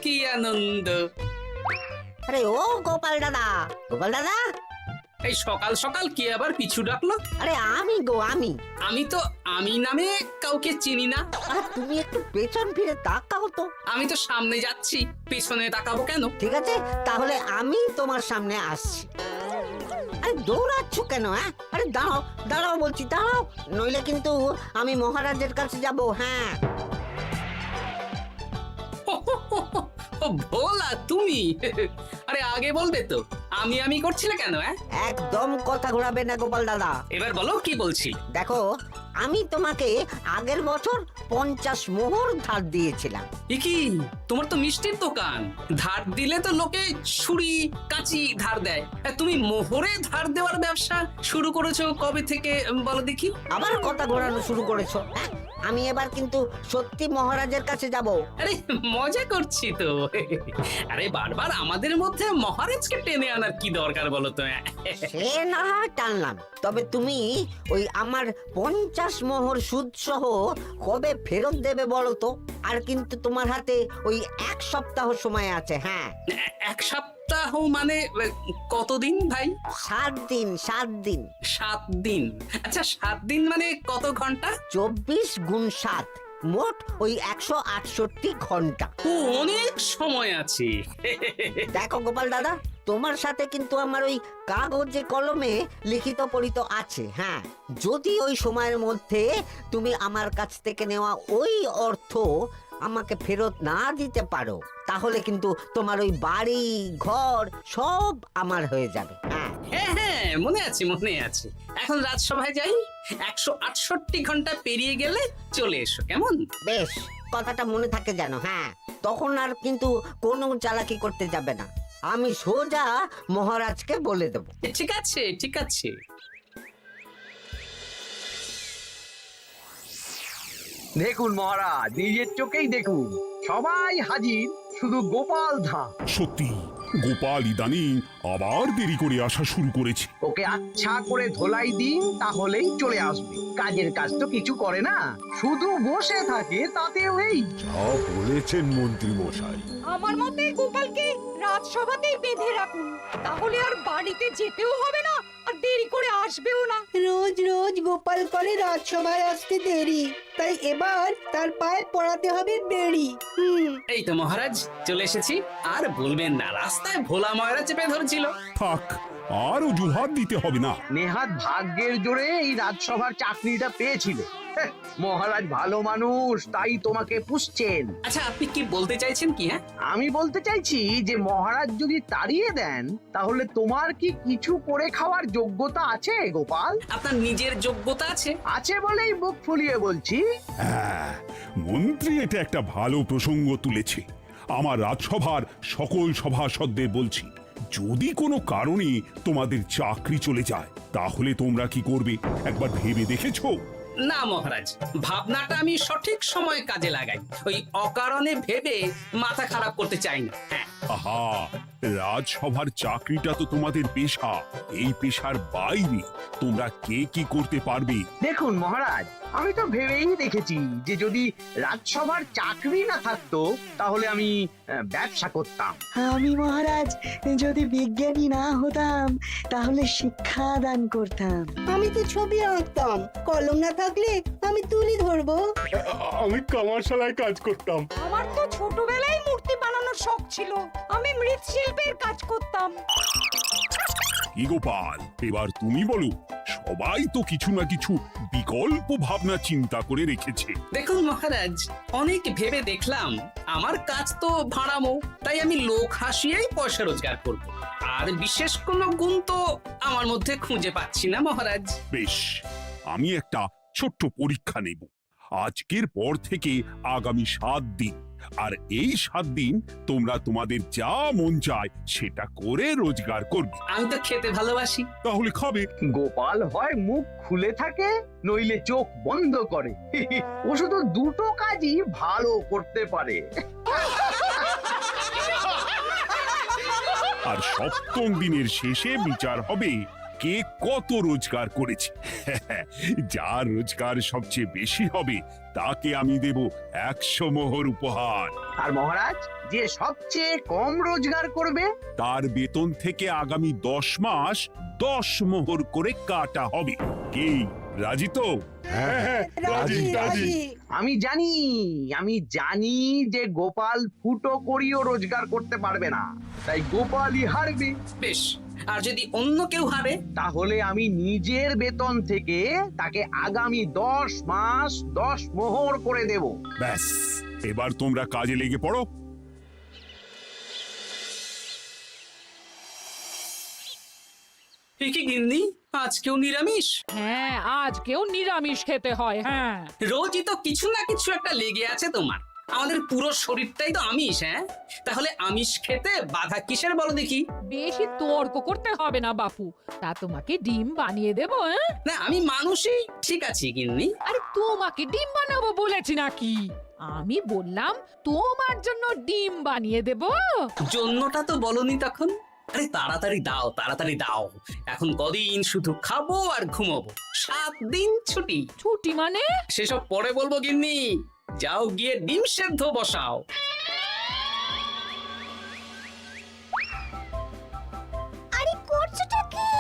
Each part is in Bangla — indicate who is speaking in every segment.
Speaker 1: কি আনন্দ।
Speaker 2: আরে ও গোপাল দাদা, গোপাল দাদা,
Speaker 1: এই সকাল সকাল কে আবার পিছু ডাকলো?
Speaker 2: আরে আমি গো আমি।
Speaker 1: আমি তো আমি নামে কাউকে চিনি না।
Speaker 2: আরে তুমি একটু পেছন ফিরে তাকাও তো।
Speaker 1: আমি তো সামনে যাচ্ছি, পেছনে তাকাবো কেন?
Speaker 2: ঠিক আছে, তাহলে আমি তোমার সামনে আসছি। আরে দৌড়াচ্ছ কেন? হ্যাঁ, আরে দাঁড়াও দাঁড়াও বলছি, দাঁড়াও, নইলে কিন্তু আমি মহারাজের কাছে যাব। হ্যাঁ,
Speaker 1: ও ভোলা তুমি? আরে আগে বলবে তো, আমি করছিলে কেন?
Speaker 2: একদম কথা ঘোরাবে না গোপাল দাদা।
Speaker 1: এবার বলো কি বলছি।
Speaker 2: দেখো, আমি তোমাকে আগের বছর 50 মোহর ধার দিয়েছিলাম।
Speaker 1: এ কি, তোমার তো মিষ্টির দোকান, ধার দিলে তো লোকে ছুরি কাঁচি ধার দেয়, আর তুমি মোহরে ধার দেওয়ার ব্যবসা শুরু করেছো কবে থেকে বলো দেখি?
Speaker 2: আবার কথা ঘোরানো শুরু করেছো? হ্যাঁ, আমি এবার কিন্তু সত্যি মহারাজের কাছে যাব।
Speaker 1: আরে মজা করছি তো। আরে বারবার আমাদের মধ্যে মহারাজকে টেনে আনার কি দরকার বলো তো?
Speaker 2: সে না হয় টানলাম, তবে তুমি ওই আমার 50 মোহর সুদ সহ কবে ফেরত দেবে বলো তো? আর কিন্তু তোমার হাতে ওই 1 সপ্তাহ সময় আছে। হ্যাঁ,
Speaker 1: 1 সপ্তাহ মানে কতদিন ভাই?
Speaker 2: 7 দিন, 7 দিন।
Speaker 1: 7 দিন? আচ্ছা 7 দিন মানে কত ঘন্টা?
Speaker 2: 24 গুণ 7, মোট ওই 168 ঘন্টা।
Speaker 1: ও, অনেক সময় আছে।
Speaker 2: দেখো গোপাল দাদা, তোমার সাথে কিন্তু আমার ওই কাগজে কলমে লিখিত পড়িত আছে। হ্যাঁ, যদি ওই সময়ের মধ্যে তুমি আমার কাছ থেকে নেওয়া ওই অর্থ আমাকে ফেরত না দিতে পারো, তাহলে কিন্তু তোমার ওই বাড়ি ঘর সব আমার হয়ে যাবে। হ্যাঁ,
Speaker 1: হ্যাঁ হ্যাঁ, মনে আছে মনে আছে। এখন রাজসভায় যাই, 168 ঘন্টা পেরিয়ে গেলে চলে এসো, কেমন?
Speaker 2: বেশ, কথাটা মনে থাকে যেন। হ্যাঁ, তখন আর কিন্তু কোনো চালাকি করতে যাবে না, আমি সোজা মহারাজকে বলে দেব।
Speaker 1: ঠিক আছে ঠিক আছে।
Speaker 3: দেখুন মহারাজ, নিজের চোখেই দেখুন, সবাই হাজির, শুধু গোপাল ধা।
Speaker 4: সত্যি গোপাল ইদানিং আবার দেরি করে আসা শুরু করেছে।
Speaker 3: ওকে আচ্ছা করে ধোলাই দিন, তাহলেই চলে আসবে। কাজের কাজ তো কিছু করে না, শুধু বসে থাকে, তাতেও এই।
Speaker 5: যা বলেছেন মন্ত্রী মশাই।
Speaker 6: আমার মতে গোপালকে রাজসভাতেই বেঁধে রাখুন, তাহলে আর বাড়িতে যেতেও হবে না, আর দেরি করে আসবেও না।
Speaker 7: রোজ রোজ গোপাল করে রাজসভায় আসতে দেরি, তাই এবার তার পায়ে পড়াতে হবে বেড়ি।
Speaker 1: এই তো মহারাজ চলে এসেছি। আর বলবেন না, রাস্তায় ভোলা ময়রা চেপে ধরছিল।
Speaker 4: থাক, আর অজুহাত দিতে হবে না।
Speaker 3: নেহাত ভাগ্যের জোরে এই রাজসভার চাকরিটা পেয়েছিল। হ্যাঁ, মহারাজ ভালো মানুষ, তাই তোমাকে পুষছেন।
Speaker 1: আচ্ছা আপনি কি বলতে চাইছেন কি?
Speaker 3: আমি বলতে চাইছি যে মহারাজ যদি তাড়িয়ে দেন, তাহলে তোমার কি কিছু করে খাওয়ার যোগ্যতা আছে গোপাল?
Speaker 1: আপনার নিজের যোগ্যতা আছে?
Speaker 3: আছে বলেই মুখ ফুলিয়ে বলছি।
Speaker 4: হ্যাঁ, মন্ত্রী এটা একটা ভালো প্রসঙ্গ তুলেছে। আমার রাজসভার সকল সভাসদদের বলছি, যদি কোনো কারণে তোমাদের চাকরি চলে যায়, তাহলে তোমরা কি করবে একবার ভেবে দেখেছো?
Speaker 1: না মহারাজ, ভাবনাটা আমি সঠিক সময় কাজে লাগাই, ওই অকারণে ভেবে মাথা খারাপ করতে চাই না। হ্যাঁ,
Speaker 4: আহা, রাজসভার চাকরিটা তো তোমাদের পেশা। এই পেশার বাইরে তোমরা কে কি করতে পারবে?
Speaker 3: দেখুন মহারাজ, আমি তো ভেবেই দেখেছি যে যদি রাজসভার চাকরি না থাকতো, তাহলে আমি ব্যবসা করতাম।
Speaker 7: আমি মহারাজ যদি বিজ্ঞানী না হতাম, তাহলে শিক্ষা দান করতাম। আমি তো ছবি আঁকতাম, কলম না থাকলে আমি তুলি ধরবো।
Speaker 5: আমি কামারশালায় কাজ করতাম।
Speaker 6: আমার তো ছোটবেলায় মূর্তি বানানোর শখ ছিল, আমি মৃৎশিল্পের কাজ করতাম।
Speaker 4: কি গোপাল, এবার তুমি বলো। সবাই তো কিছু না কিছু বিকল্প ভাবনা চিন্তা করে রেখেছে।
Speaker 1: দেখুন মহারাজ, অনেক ভেবে দেখলাম আমার কাজ তো ভাড়ামো, তাই আমি লোক হাসিয়েই পয়সা রোজগার করব। আর বিশেষ কোনো গুণ তো আমার মধ্যে খুঁজে পাচ্ছি না মহারাজ।
Speaker 4: বেশ, আমি একটা ছোট্ট পরীক্ষা নেব। আজকের পর থেকে আগামী 7 দিন, আর এই 7 দিন তোমরা তোমাদের যা মন চায় সেটা করে রোজগার করবে।
Speaker 1: আমি তো খেতে ভালোবাসি।
Speaker 4: তাহলে খাবে।
Speaker 3: গোপাল হয় মুখ খুলে থাকে, নইলে চোখ বন্ধ করে। ও শুধু দুটো কাজই ভালো করতে পারে।
Speaker 4: আর 7ম দিনের শেষে বিচার হবে কে কত রোজগার করেছে। যার রোজগার সবচেয়ে বেশি হবে তাকে আমি দেব 100 মোহর উপহার।
Speaker 3: আর মহারাজ, যে সবচেয়ে কম রোজগার করবে
Speaker 4: তার বেতন থেকে আগামী 10 মাস 10 মোহর করে কাটা হবে। কি রাজি তো?
Speaker 5: হ্যাঁ,
Speaker 7: রাজি রাজি
Speaker 3: আমি জানি যে গোপাল ফুটো করিও রোজগার করতে পারবে না, তাই গোপালই হারবে।
Speaker 1: বেশ, আর যদি অন্য কেউ হারে?
Speaker 3: তাহলে আমি নিজের বেতন থেকে তাকে আগামী 10 মাস 10 মোহর করে দেব।
Speaker 4: ব্যাস, এবার তোমরা কাজে লেগে পড়ো।
Speaker 1: এ কি গিন্নি, আজকেও নিরামিষ?
Speaker 6: হ্যাঁ, আজকেও নিরামিষ খেতে হয়। হ্যাঁ,
Speaker 1: রোজই তো কিছু না কিছু একটা লেগে আছে তোমার। আমাদের পুরো শরীরটাই তো আমিষ। হ্যাঁ, তাহলে আমিষ খেতে বাধা কিসের বলো দেখি?
Speaker 6: বেশি তর্ক করতে হবে না বাপু, তা তোমাকে ডিম বানিয়ে দেবো। হ্যাঁ,
Speaker 1: না, আমি মানুষই ঠিক আছি গিন্নি।
Speaker 6: আরে তোমাকে ডিম বানাবো বলেছি নাকি? আমি বললাম তোমার জন্য ডিম বানিয়ে দেবো।
Speaker 1: জন্যটা তো বলনি তখন। আরে তাড়াতাড়ি দাও, তাড়াতাড়ি দাও। এখন কদিন শুধু খাবো আর ঘুমাবো, 7 দিন ছুটি।
Speaker 6: ছুটি মানে?
Speaker 1: সেসব পরে বলবো গিন্নি। যাও গিয়ে ডিম সেদ্ধ বসাও।
Speaker 8: আরে করছোটা কি?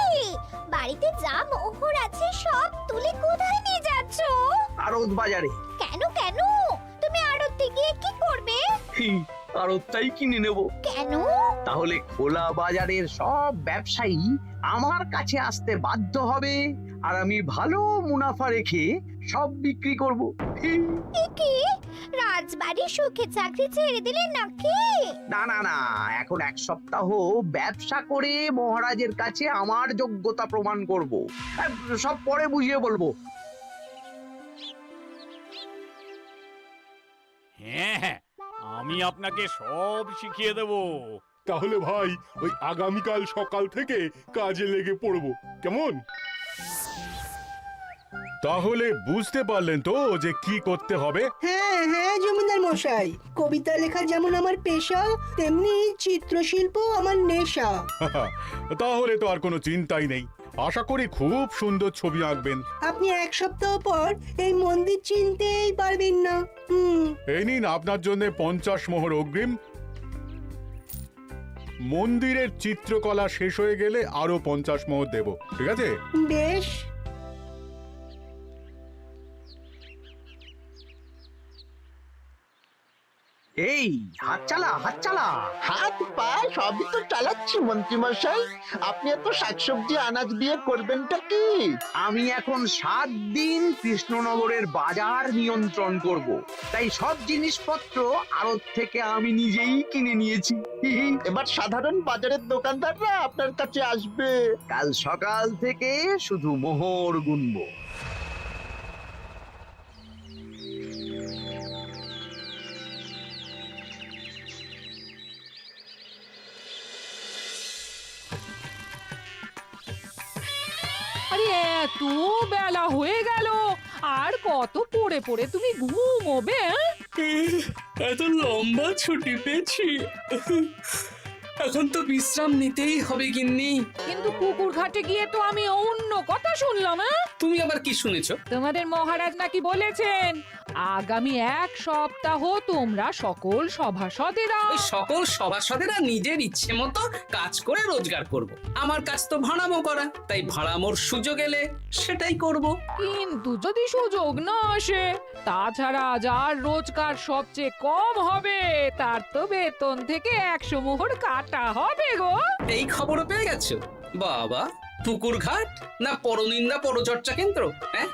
Speaker 8: বাড়িতে যা মোহর আছে সব তুলে কোথায় নিয়ে যাচ্ছো?
Speaker 3: আড়ত বাজারে।
Speaker 8: কেন কেন? তুমি আড়তে গিয়ে কি করবে?
Speaker 3: আড়তটাই কিনে নেব।
Speaker 8: কেন?
Speaker 3: তাহলে খোলা বাজারের সব ব্যবসায়ী আমার কাছে আসতে বাধ্য হবে, আর আমি ভালো মুনাফা রেখে সব বিক্রি করব।
Speaker 8: এ কি? রাজবাড়ির সুখে চাকরি ছেড়ে দিলে নাকি?
Speaker 3: না না না, এখন 1 সপ্তাহ ব্যবসা করে মহারাজের কাছে আমার যোগ্যতা প্রমাণ করব। সব পরে বুঝিয়ে বলবো।
Speaker 9: হ্যাঁ, আমি আপনাকে সব শিখিয়ে দেব।
Speaker 5: তাহলে ভাই ওই আগামীকাল সকাল থেকে কাজে লেগে পড়বো, কেমন? তাহলে বুঝতে পারলেন তো যে কি করতে হবে?
Speaker 7: হ্যাঁ হ্যাঁ জমিদার মশাই, কবিতা লেখা যেমন আমার পেশা, তেমনি চিত্রশিল্প আমার নেশা।
Speaker 5: তাহলে তো আর কোনো চিন্তাই নেই। আশা করি খুব সুন্দর ছবি আঁকবেন।
Speaker 7: আপনি 1 সপ্তাহ পর এই মন্দির চিনতেই পারবেন না।
Speaker 5: এই নিন আপনার জন্য 50 মোহর অগ্রিম। মন্দিরের চিত্রকলা শেষ হয়ে গেলে আরো 50 মোহর দেব, ঠিক আছে?
Speaker 7: বেশ।
Speaker 3: এই হাত চালা, হাত চালা।
Speaker 10: হাত পা সবই তো চালাচ্ছি মন্ত্রী মশাই। আপনি এত শাকসবজি আনাজ দিয়ে করবেনটা কি?
Speaker 3: আমি এখন 7 দিন কৃষ্ণনগরের বাজার নিয়ন্ত্রণ করব, তাই সব জিনিসপত্র আড়ত থেকে আমি নিজেই কিনে নিয়েছি।
Speaker 10: এবার সাধারণ বাজারের দোকানদাররা আপনার কাছে আসবে।
Speaker 3: কাল সকাল থেকে শুধু মোহর গুনবো।
Speaker 6: আরে এত বেলা হয়ে গেল, আর কত পড়ে পড়ে তুমি ঘুমোবে?
Speaker 1: এত লম্বা ছুটি পেয়েছি, এখন তো বিশ্রাম নিতেই হবে গিন্নি।
Speaker 6: কিন্তু পুকুর ঘাটে গিয়ে তো আমি অন্য কথা শুনলাম।
Speaker 1: তুমি আবার কি শুনেছো?
Speaker 6: তোমাদের মহারাজ নাকি বলেছেন আগামী 1 সপ্তাহ তোমরা সকল সভাসদেরা
Speaker 1: ওই সকল সভাসদেরা নিজের ইচ্ছে মতো কাজ করে রোজগার করব। আমার কাজ তো ভাড়ামো করা, তাই ভাড়ামোর সুযোগ এলে সেটাই করব।
Speaker 6: কিন্তু যদি সুযোগ না আসে, তাছাড়া যার রোজগার সবচেয়ে কম হবে তার তো বেতন থেকে 100 মোহর কাটা হবে গো।
Speaker 1: এই খবর পেয়ে গেছো? বাবা, পুকুর ঘাট না পরনিন্দা পরচর্চা কেন্দ্র? হ্যাঁ,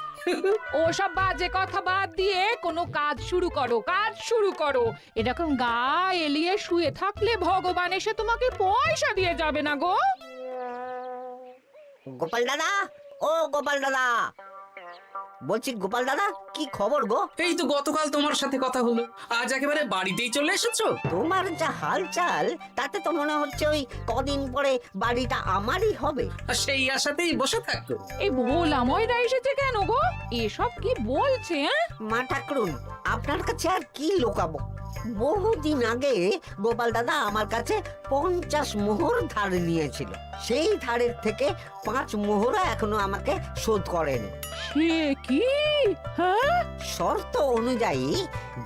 Speaker 6: ওসব বাজে কথা বাদ দিয়ে কোনো কাজ শুরু করো, কাজ শুরু করো। এরকম গা এলিয়ে শুয়ে থাকলে ভগবান এসে তোমাকে পয়সা দিয়ে যাবে না গো।
Speaker 2: গোপাল দাদা, ও গোপাল দাদা, বলছি গোপাল দাদা, কি খবর গো?
Speaker 1: এই তো গতকাল তোমার সাথে কথা হলো, আজ একেবারে বাড়িতেই চলে এসেছো।
Speaker 2: তোমার যা হালচাল তাতে তো মনে হচ্ছে ওই কদিন পরে বাড়িটা আমারই হবে।
Speaker 1: আর সেই আশাতেই বসে থাকো।
Speaker 6: এই ভোলাময়রা এসেছে কেন গো? এসব কি বলছে?
Speaker 2: মা ঠাকুরুন, আপনার কাছে আর কি লুকাবো? বহুদিন আগে গোপাল দাদা আমার কাছে 50 মোহর ধার নিয়েছিল। সেই ধারের থেকে 5 মোহরা এখনো আমাকে শোধ করেনি।
Speaker 6: সে কি? হ্যাঁ,
Speaker 2: শর্ত অনুযায়ী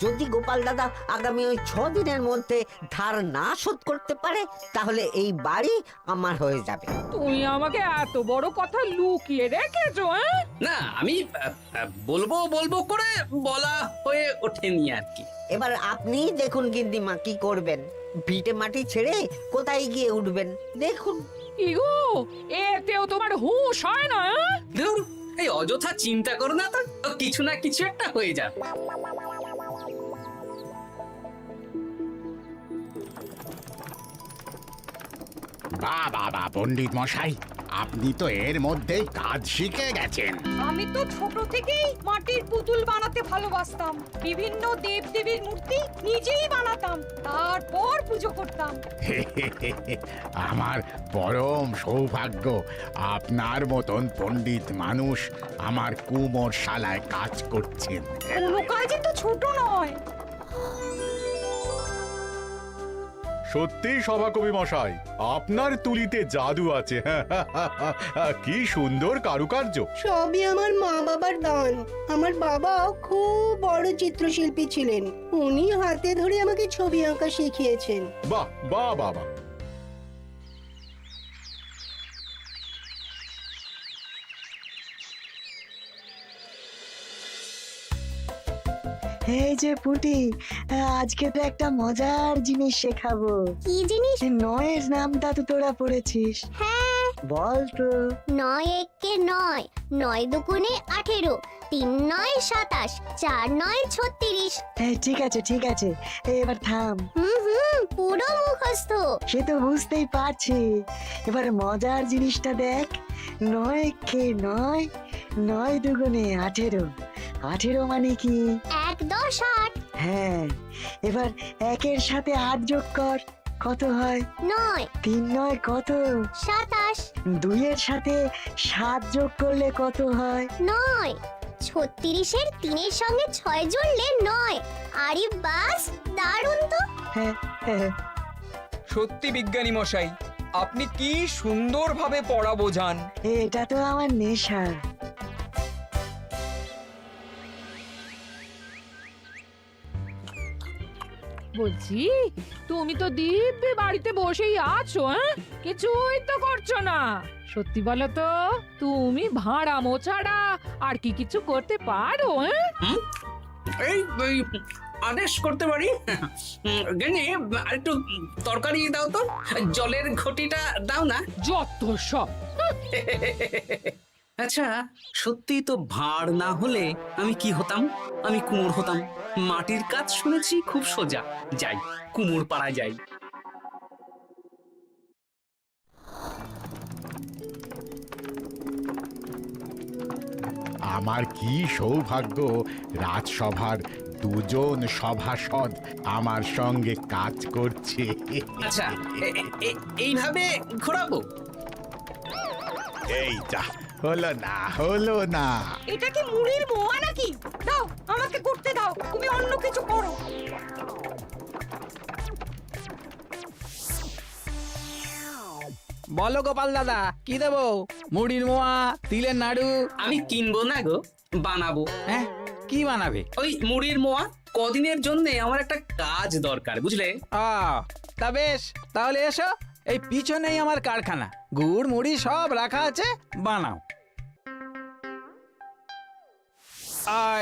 Speaker 2: যদি গোপাল দাদা আগামী ওই 6 দিনের মধ্যে ধার না শোধ করতে পারে তাহলে এই বাড়ি আমার হয়ে যাবে।
Speaker 6: তুমি আমাকে এত বড় কথা লুকিয়ে রেখেছো? হ্যাঁ,
Speaker 1: না আমি বলবো বলবো করে বলা হয়ে ওঠেনি আর কি।
Speaker 2: এবার আপনি দেখুন গিন্নিমা কি করবেন। ভিটে মাটি ছেড়ে কোথায় গিয়ে উঠবেন দেখুন।
Speaker 6: কি গো, এতেও তোমার হুঁশ হয় না? হ্যাঁ?
Speaker 1: ধুর, এই অযথা চিন্তা করো না তো, কিছু না কিছু একটা হয়ে যাবে।
Speaker 9: বাহ বাহ বাহ, পণ্ডিত মশাই, আপনি তো এর মধ্যেই কাজ শিখে গেছেন।
Speaker 11: আমি তো ছোট থেকেই মাটির পুতুল বানাতে ভালোবাসতাম। বিভিন্ন দেবদেবীর মূর্তি নিজেই বানাতাম, তারপর পুজো করতাম।
Speaker 9: আমার পরম সৌভাগ্য আপনার মতন পণ্ডিত মানুষ আমার কুমোর শালায় কাজ করছেন।
Speaker 11: কোনো কাজই তো ছোট নয়।
Speaker 5: সত্যি সভাকবি মশাই, আপনার তুলিতে জাদু আছে। কি সুন্দর কারুকার্য।
Speaker 7: সবই আমার মা বাবার দান। আমার বাবাও খুব বড় চিত্রশিল্পী ছিলেন। উনি হাতে ধরে আমাকে ছবি আঁকা শিখিয়েছেন।
Speaker 5: বাহ বাহ বাহ বাহ।
Speaker 7: এই যে পুটি, আজকে তো একটা মজার জিনিস শেখাবো।
Speaker 8: কি জিনিস?
Speaker 7: নয়ের নামটা তো তোরা পড়েছিস।
Speaker 8: হ্যাঁ,
Speaker 7: বল তো।
Speaker 8: 9 একে 9, 9 দুগুণে 18, 3 9 27, 4 9 36।
Speaker 7: ঠিক আছে ঠিক আছে, এবার থাম।
Speaker 8: পুরো মুখস্থ।
Speaker 7: সে তো বুঝতেই পারছি। এবার মজার জিনিসটা দেখ। 9 কে 9, 9 দুগুণে 18, 18 মানে কি?
Speaker 8: 1 10 8।
Speaker 7: হ্যাঁ, এবার 1-এর সাথে 8 যোগ কর, কত হয়?
Speaker 8: 9
Speaker 7: 3 9 কত?
Speaker 8: 27।
Speaker 7: 2-এর সাথে 7 যোগ করলে কত হয়?
Speaker 8: 9 36-এর 3-এর সঙ্গে 6 জুড়লে 9। আরে বাস, দারুণ তো।
Speaker 7: হ্যাঁ হ্যাঁ।
Speaker 12: সত্যি বিজ্ঞানী মশাই, আপনি কি সুন্দরভাবে পড়া বোঝান।
Speaker 7: এটা তো আমার নেশা।
Speaker 6: বলছি, তুমি তো দিব্যি বাড়িতে বসেই আছো। হ্যাঁ, কিছুই তো করছো না। সত্যি বলো তো, তুমি ভাড়ামো ছাড়া আর কি কিছু করতে পারো? হ্যাঁ,
Speaker 1: এই আদেশ করতে পারি। গেনি একটু তরকারি দাও তো, জলের ঘটিটা দাও না।
Speaker 6: যত সব।
Speaker 1: আচ্ছা, সত্যি তো ভাড় না হলে আমি কি হতাম? আমি কুমোর হতাম। মাটির কাজ শুনেছি খুব সোজা। যাই, কুমোর পাড়ায় যাই।
Speaker 9: আমার কি সৌভাগ্য, রাজসভার দুজন সভাসদ আমার সঙ্গে কাজ করছে।
Speaker 1: আচ্ছা, এইভাবে ঘোরাবো?
Speaker 9: এই যা, হলো না হলো না।
Speaker 11: এটা কি মুড়ির মোয়া নাকি? দাও, আমাকে করতে দাও, তুমি অন্য কিছু করো।
Speaker 12: বলো গোপাল দাদা, কি দেবো? মুড়ির মোয়া, তিলের নাড়ু?
Speaker 1: আমি কিনবো না গো, বানাবো।
Speaker 12: হ্যাঁ, কি বানাবে?
Speaker 1: ওই মুড়ির মোয়া। কদিনের জন্য আমার একটা কাজ দরকার, বুঝলে?
Speaker 12: তা বেশ, তাহলে এসো, এই পিছনেই আমার কারখানা। গুড় মুড়ি সব রাখা আছে, বানাও।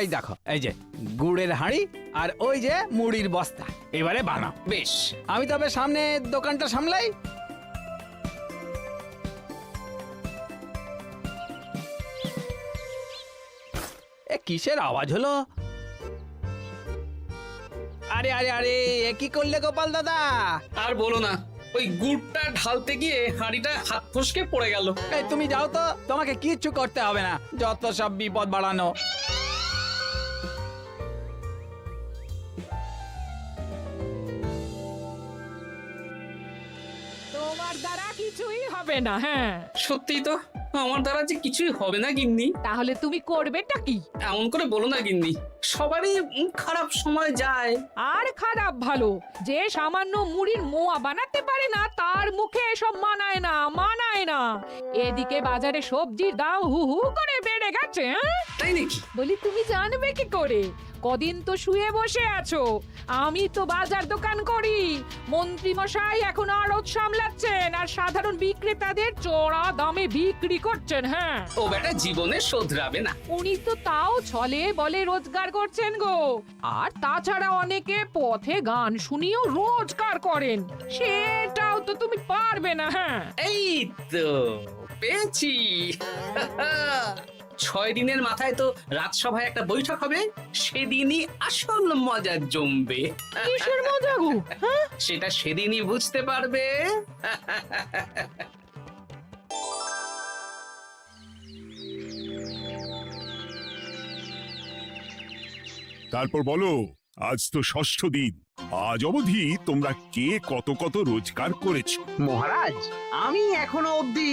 Speaker 12: এই দেখো, এই যে গুড়ের হাঁড়ি আর ওই যে মুড়ির বস্তা, এবারে বানাও।
Speaker 1: বেশ,
Speaker 12: আমি তবে সামনে দোকানটা সামলাই। এ কিসের আওয়াজ হলো? আরে আরে আরে, এ কি করলে গোপাল দাদা?
Speaker 1: আর বলো না, ওই গুড়টা ঢালতে গিয়ে হাঁড়িটা হাত ফসকে পড়ে গেল।
Speaker 12: এই তুমি যাও তো, তোমাকে কিচ্ছু করতে হবে না, যত সব বিপদ বাড়ানো।
Speaker 6: তোমার দ্বারা কিছুই হবে না। হ্যাঁ,
Speaker 1: সত্যি তো, আমার দ্বারা যে কিছুই হবে না গিন্নি।
Speaker 6: তাহলে তুমি করবেটা কি?
Speaker 1: এমন করে বলো না গিন্নি, সবারই খারাপ সময় যায়।
Speaker 6: আর খারাপ ভালো, যে সামান্য মুড়ির মোয়া বানাতে পারে না তার মুখে এসব মানায় না, মানায় না। এদিকে বাজারে সবজির দাম হু হু করে বেড়ে গেছে।
Speaker 1: তাই নাকি?
Speaker 6: বলি তুমি জানবে কি করে? কদিন তো শুয়ে বসে আছো, আমি তো বাজার দোকান করি। মন্ত্রী মশাই এখন আড়ত সামলাচ্ছেন আর সাধারণ বিক্রেতাদের চড়া দামে বিক্রি করছেন। হ্যাঁ,
Speaker 1: ও বেটা জীবনে শোধরাবে না।
Speaker 6: উনি তো তাও ছলে বলে রোজগার করছেন গো। আর তাছাড়া অনেকে পথে গান শুনিয়েও রোজগার করেন, সেটাও তো তুমি পারবে না। হ্যাঁ,
Speaker 1: এই তো পেয়েছি। 6 দিনের মাথায় তো রাজসভায় একটা বৈঠক হবে, সেদিনই আসল মজা জমবে।
Speaker 6: কিসের মজা গো? হ্যাঁ,
Speaker 1: সেটা সেদিনই বুঝতে পারবে।
Speaker 4: তারপর বলো, আজ তো ষষ্ঠ দিন, আজ অবধি তোমরা কে কত কত রোজগার করেছো?
Speaker 3: মহারাজ, আমি এখনো অবধি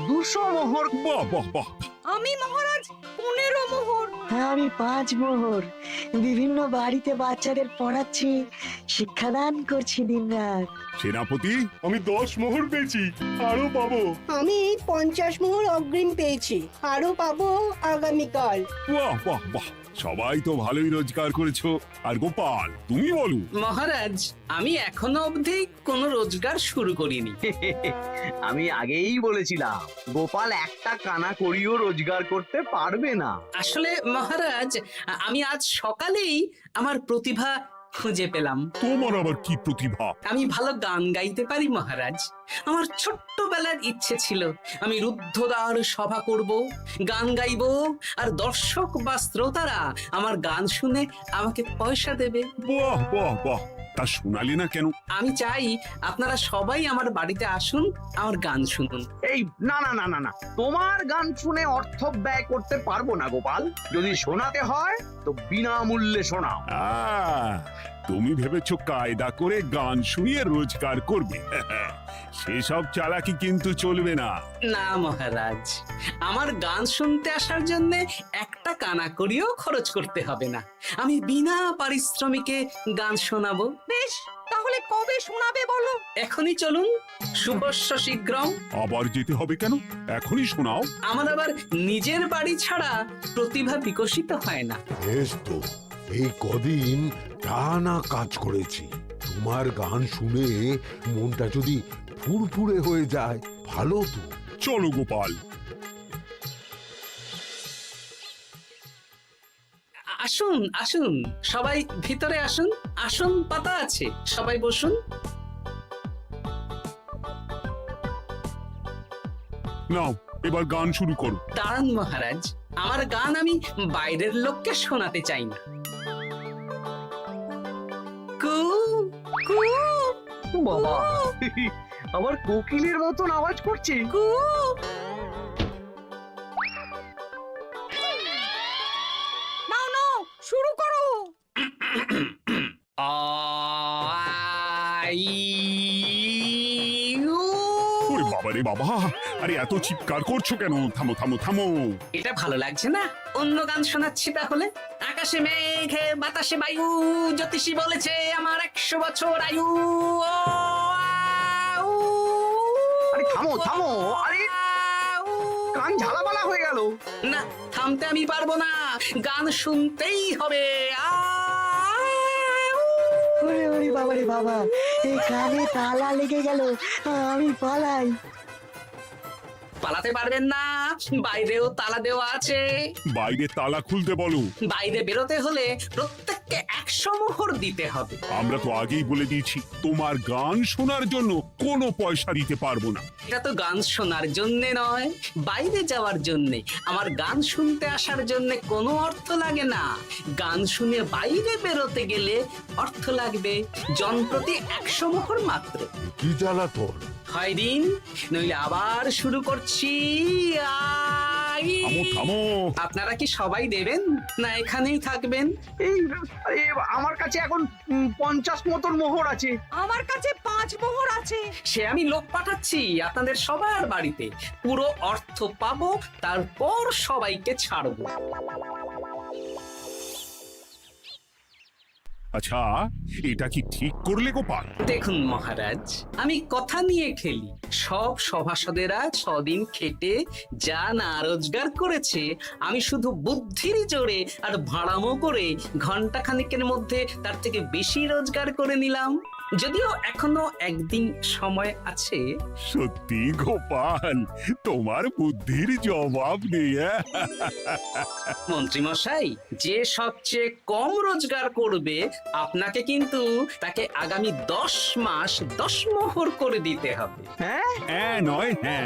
Speaker 3: 200 মোহর।
Speaker 4: বাহ বাহ বাহ!
Speaker 11: আমি মহারাজ 15 মোহর।
Speaker 7: হ্যাঁ, আমি 5 মোহর। বিভিন্ন বাড়িতে বাচ্চাদের পড়াচ্ছি, শিক্ষাদান করছি দিনরাত।
Speaker 4: সেনাপতি,
Speaker 5: আমি 10 মোহর পেয়েছি, আরো পাবো।
Speaker 7: আমি 50 মোহর অগ্রিম পেয়েছি, আরো পাবো আগামীকাল।
Speaker 4: বাহ বাহ বাহ! সবাই তো ভালোই রোজগার করেছো। আর গোপাল, তুমি বলো।
Speaker 1: মহারাজ, আমি এখনো অবধি কোনো রোজগার শুরু করিনি।
Speaker 3: আমি আগেই বলেছিলাম গোপাল একটা কানা করিও রোজগার করতে পারবে না।
Speaker 1: আসলে মহারাজ, আমি আজ সকালেই আমার প্রতিভা খুঁজে পেলাম।
Speaker 4: তোমার আবার কি প্রতিভা?
Speaker 1: আমি ভালো গান গাইতে পারি মহারাজ। আমার ছোট্টবেলার ইচ্ছে ছিল আমি রুদ্ধদ্বার সভা করব, গান গাইবো, আর দর্শক বা শ্রোতারা আমার গান শুনে আমাকে পয়সা দেবে।
Speaker 4: বাহ বাহ বাহ! তা শোনালি না কেন?
Speaker 1: আমি চাই আপনারা সবাই আমার বাড়িতে আসুন, আমার গান শুনুন।
Speaker 3: এই না না না না না, তোমার গান শুনে অর্থ ব্যয় করতে পারবো না গোপাল। যদি শোনাতে হয় তো বিনামূল্যে শোনাও।
Speaker 4: তুমি ভেবেছো কায়দা করে গান শুনিয়ে রোজগার করবে? সেসব চালাকি কিন্তু চলবে না।
Speaker 1: না মহারাজ, আমার গান শুনতে আসার জন্য একটা কানা করিও খরচ করতে হবে না। আমি বিনা পারিশ্রমিকে গান শোনাবো।
Speaker 11: বেশ, তাহলে কবে শোনাবে বলো?
Speaker 1: এখনই চলুন, শুভস্য শীঘ্রম।
Speaker 4: আবার যেতে হবে কেন? এখনই শোনাও।
Speaker 1: আমার আবার নিজের বাড়ি ছাড়া প্রতিভা বিকশিত হয় না।
Speaker 13: বেশ তো, এই কদিন টানা কাজ করেছি, তোমার গান শুনে মনটা যদি ফুরফুরে হয়ে যায় ভালো তো।
Speaker 4: চলো গোপাল।
Speaker 1: আসুন আসুন, সবাই ভিতরে আসুন। আসন পাতা আছে, সবাই বসুন।
Speaker 4: নাও, এবার গান শুরু করো।
Speaker 1: দাঁড়ান মহারাজ, আমার গান আমি বাইরের লোককে শোনাতে চাই না। কু কু
Speaker 3: বাবা, আবার কোকিলের মতন আওয়াজ করছে।
Speaker 1: কু।
Speaker 11: নাও নাও, শুরু করো।
Speaker 4: ওরে বাবা রে বাবা! আরে এত চিৎকার করছো কেন? থামো থামো থামো!
Speaker 1: এটা ভালো লাগছে না, অন্য গান শোনাচ্ছি তাহলে। আকাশে মেঘে বাতাসে বায়ু, জ্যোতিষী বলেছে আমার 100 বছর আয়ু।
Speaker 3: আরে থামো থামো, আরে কান ঝালাপালা হয়ে গেল।
Speaker 1: না, থামতে আমি পারবো না, গান শুনতেই হবে।
Speaker 7: ওরে ওরে বাবা রে বাবা, এই কানে তালা লেগে গেল, আমি পালাই।
Speaker 1: পালাতে পারবেন না, বাইরেও তালা দেওয়া আছে।
Speaker 4: বাইরে তালা খুলতে বলো।
Speaker 1: বাইরে বেরোতে হলে প্রত্যেককে 100 মোহর দিতে হবে।
Speaker 4: আমরা তো আগেই বলে দিয়েছি, তোমার গান শোনার জন্য কোনো পয়সা দিতে পারবো না।
Speaker 1: এটা তো গান শোনার জন্য নয়, বাইরে যাওয়ার জন্য। আমার গান শুনতে আসার জন্য কোনো অর্থ লাগে না। গান শুনে বাইরে বেরোতে গেলে অর্থ লাগবে, জনপ্রতি 100 মোহর মাত্র।
Speaker 13: কি জ্বালাতন!
Speaker 1: হয় দিন, নইলে আবার শুরু করছি।
Speaker 4: থামো থামো!
Speaker 1: আপনারা কি সবাই দেবেন, না এখানেই থাকবেন?
Speaker 3: এই আরে, আমার কাছে এখন 50 মতন মোহর আছে।
Speaker 11: আমার কাছে 5 মোহর আছে। আছে।
Speaker 1: সে আমি লোক পাঠাচ্ছি আপনাদের সবার বাড়িতে, পুরো অর্থ পাবো, তারপর সবাইকে ছাড়বো।
Speaker 4: আচ্ছা, এটা কি ঠিক করলে গোপাল?
Speaker 1: দেখুন মহারাজ, আমি কথা নিয়ে খেলি। সব সভাসদেরা 6 দিন খেটে যা না রোজগার করেছে, আমি শুধু বুদ্ধির জোরে আর ভাড়ামো করে ঘন্টা খানিকের মধ্যে তার থেকে বেশি রোজগার করে নিলাম। যদিও এখনো একদিন সময় আছে।
Speaker 4: সত্যি গোপাল, তোমার বুদ্ধির জবাব নেই।
Speaker 1: মন্ত্রী মশাই, যে সবচেয়ে কম রোজগার করবে আপনাকে কিন্তু তাকে আগামী 10 মাস 10 মোহর করে দিতে হবে।
Speaker 4: হ্যাঁ নয় হ্যাঁ।